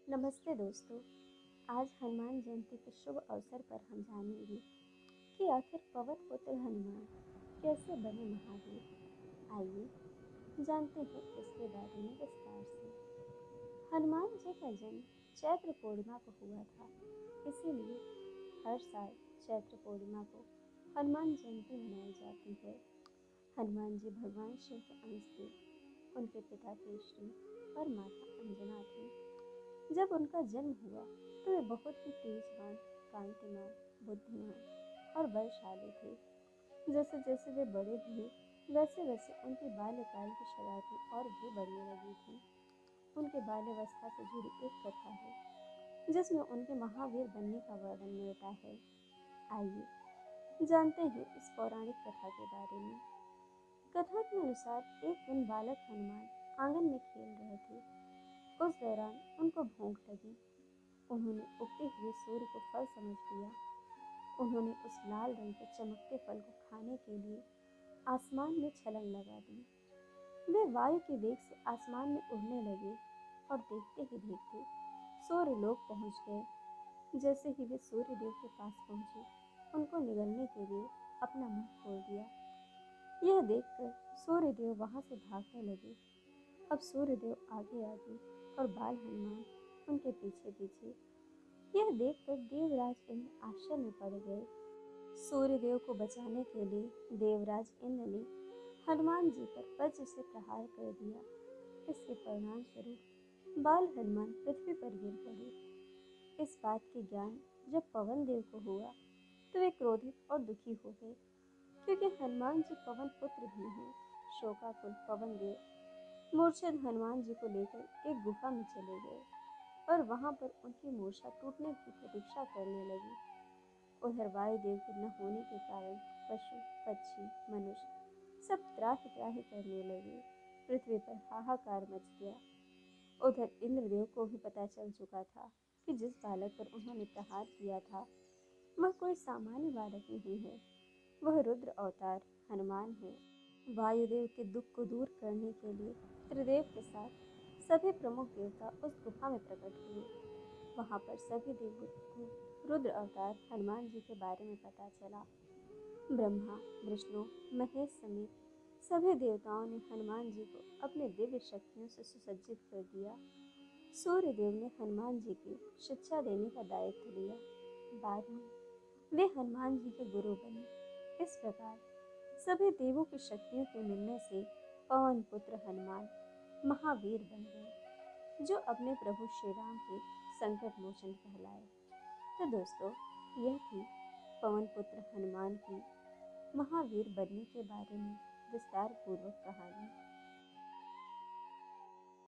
नमस्ते दोस्तों। आज हनुमान जयंती के शुभ अवसर पर हम जानेंगे कि आखिर पवन पुत्र हनुमान कैसे बने महावीर। आइए जानते हैं इसके बारे में विस्तार से। हनुमान जी का जन्म चैत्र पूर्णिमा को हुआ था, इसीलिए हर साल चैत्र पूर्णिमा को हनुमान जयंती मनाई जाती है। हनुमान जी भगवान शिव के अंश थे। उनके पिता केशरी और माता अंजना थी। जब उनका जन्म हुआ तो वे बहुत ही तेजवान, कांतिमान, बुद्धिमान और बलशाली थे। जैसे जैसे वे बड़े हुए वैसे वैसे उनकी बाल्यकाल की शरारतें और भी बढ़ने लगी थी। उनके बाल्यावस्था से जुड़ी एक कथा है जिसमें उनके महावीर बनने का वर्णन मिलता है। आइए जानते हैं इस पौराणिक कथा के बारे में। कथा के अनुसार एक दिन बालक हनुमान आंगन में खेल रहे थे। उस दौरान उनको भूख लगी। उन्होंने उगते हुए सूर्य को फल समझ लिया। उन्होंने उस लाल रंग के चमकते फल को खाने के लिए आसमान में छलांग लगा दी। वे वायु के वेग से आसमान में उड़ने लगे और देखते ही देखते सूर्य लोक पहुंच गए। जैसे ही वे सूर्य देव के पास पहुंचे, उनको निगलने के लिए अपना मुंह खोल दिया। यह देखकर सूर्य देव वहां से भागने लगे। अब सूर्यदेव आगे आगे और बाल हनुमान उनके पीछे पीछे। यह देखकर देवराज इंद्र आश्चर्य में पड़ गए। सूर्यदेव को बचाने के लिए देवराज इंद्र ने हनुमान जी पर वज्र से प्रहार कर दिया। इसके परिणाम स्वरूप बाल हनुमान पृथ्वी पर गिर पड़े। इस बात के ज्ञान जब पवन देव को हुआ तो वे क्रोधित और दुखी हो गए, क्योंकि हनुमान जी पवन पुत्र भी हैं। शोकाकुल पवन देव मूर्छित हनुमान जी को लेकर एक गुफा में चले गए और वहां पर उनकी मूर्छा टूटने की प्रतीक्षा करने लगी। उधर वायुदेव के न होने के कारण पशु, पक्षी, मनुष्य सब त्राहि त्राहि करने लगे। पृथ्वी पर हाहाकार मच गया। उधर इंद्रदेव को भी पता चल चुका था कि जिस बालक पर उन्होंने प्रहार किया था वह कोई सामान्य बालक नहीं है, वह रुद्र अवतार हनुमान है। वायुदेव के दुख को दूर करने के लिए त्रिदेव के साथ सभी प्रमुख देवता उस गुफा में प्रकट हुए। वहां पर सभी देवों को रुद्र अवतार हनुमान जी के बारे में पता चला। ब्रह्मा, विष्णु, महेश समेत सभी देवताओं ने हनुमान जी को अपने दिव्य शक्तियों से सुसज्जित कर दिया। सूर्य देव ने हनुमान जी की शिक्षा देने का दायित्व लिया। बाद में वे हनुमान जी के गुरु बने। इस प्रकार सभी देवों की शक्तियों के मिलने से पवन पुत्र हनुमान महावीर बन गए, जो अपने प्रभु श्री राम के संकट मोचन कहलाए। तो दोस्तों, यह थी पवन पुत्र हनुमान की महावीर बनने के बारे में विस्तार पूर्वक कहानी।